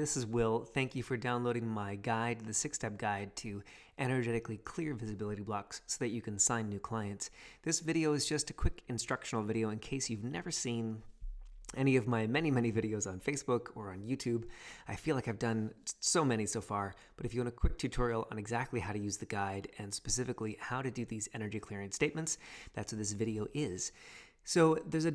this is Will. Thank you for downloading my guide, the 6-step guide to energetically clear visibility blocks so that you can sign new clients. This video is just a quick instructional video in case you've never seen any of my many videos on Facebook or on YouTube. I feel like I've done so many so far, but if you want a quick tutorial on exactly how to use the guide and specifically how to do these energy clearing statements, that's what this video is. So there's a ...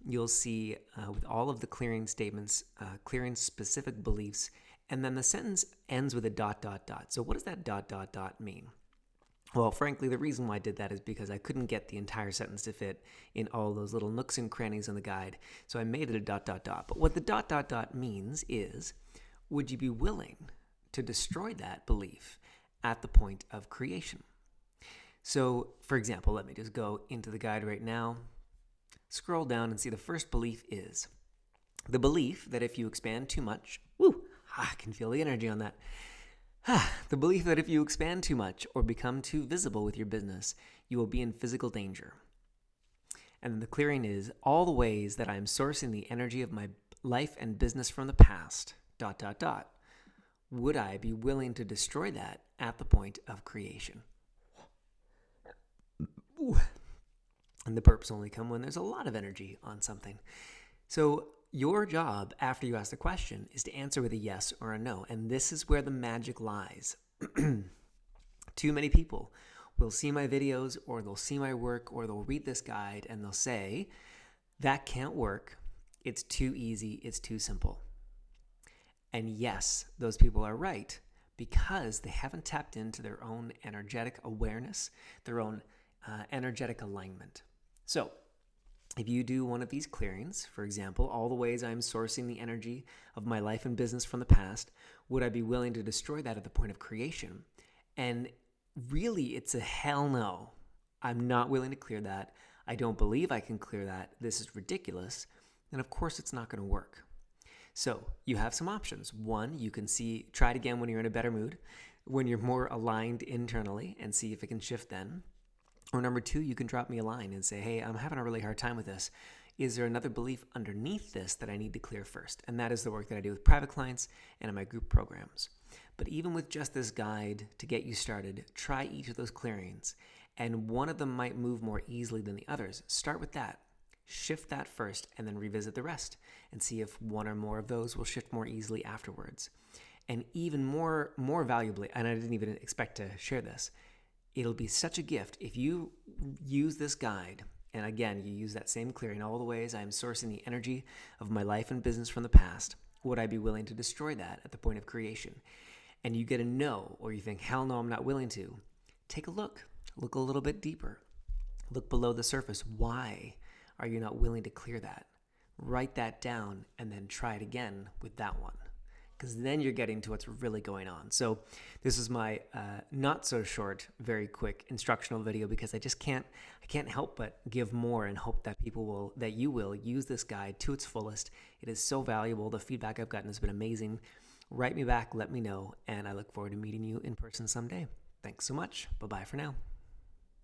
You'll see with all of the clearing statements, clearing specific beliefs, and then the sentence ends with a ... So what does that ... mean? Well, frankly, the reason why I did that is because I couldn't get the entire sentence to fit in all those little nooks and crannies in the guide, so I made it a ... But what the ... means is, would you be willing to destroy that belief at the point of creation? So, for example, let me just go into the guide right now, scroll down and see the first belief is the belief that if you expand too much, I can feel the energy on that. The belief that if you expand too much or become too visible with your business, you will be in physical danger. And then the clearing is all the ways that I am sourcing the energy of my life and business from the past, ... Would I be willing to destroy that at the point of creation? And the burps only come when there's a lot of energy on something. So your job after you ask the question is to answer with a yes or a no. And this is where the magic lies. Too many people will see my videos or they'll see my work or they'll read this guide and they'll say, that can't work. It's too easy. It's too simple. And yes, those people are right because they haven't tapped into their own energetic awareness, their own energetic alignment. So if you do one of these clearings, for example, all the ways I'm sourcing the energy of my life and business from the past, would I be willing to destroy that at the point of creation? And really, it's a hell no. I'm not willing to clear that. I don't believe I can clear that. This is ridiculous. And of course, it's not going to work. So you have some options. One, you can try it again when you're in a better mood, when you're more aligned internally, and see if it can shift then. Or number two, you can drop me a line and say, hey, I'm having a really hard time with this. Is there another belief underneath this that I need to clear first? And that is the work that I do with private clients and in my group programs. But even with just this guide to get you started, try each of those clearings. And one of them might move more easily than the others. Start with that. Shift that first and then revisit the rest and see if one or more of those will shift more easily afterwards. And even more valuably, and I didn't even expect to share this, it'll be such a gift if you use this guide, and again, you use that same clearing, all the ways I'm sourcing the energy of my life and business from the past. Would I be willing to destroy that at the point of creation? And you get a no, or you think, hell no, I'm not willing to. Take a look. Look a little bit deeper. Look below the surface. Why are you not willing to clear that? Write that down and then try it again with that one, because then you're getting to what's really going on. So this is my not so short, very quick instructional video because I can't help but give more and hope that you will use this guide to its fullest. It is so valuable. The feedback I've gotten has been amazing. Write me back, let me know, and I look forward to meeting you in person someday. Thanks so much. Bye-bye for now.